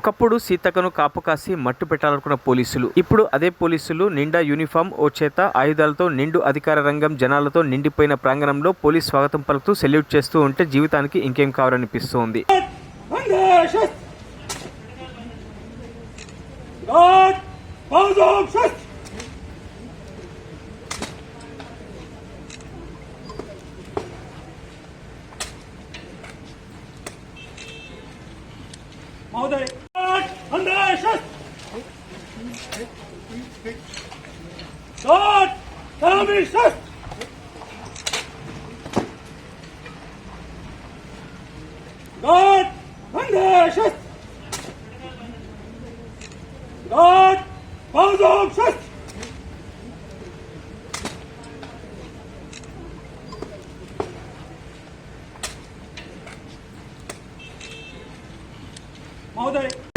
ఒకప్పుడు సీతక్కను కాపు కాసి మట్టు పెట్టాలనుకున్న పోలీసులు ఇప్పుడు అదే పోలీసులు నిండా యూనిఫామ్, ఓ చేత ఆయుధాలతో నిండు అధికార రంగం జనాలతో నిండిపోయిన ప్రాంగణంలో పోలీస్ స్వాగతం పలుకుతూ సెల్యూట్ చేస్తూ ఉంటే జీవితానికి ఇంకేం కావాలనిపిస్తోంది. महोदय महोदय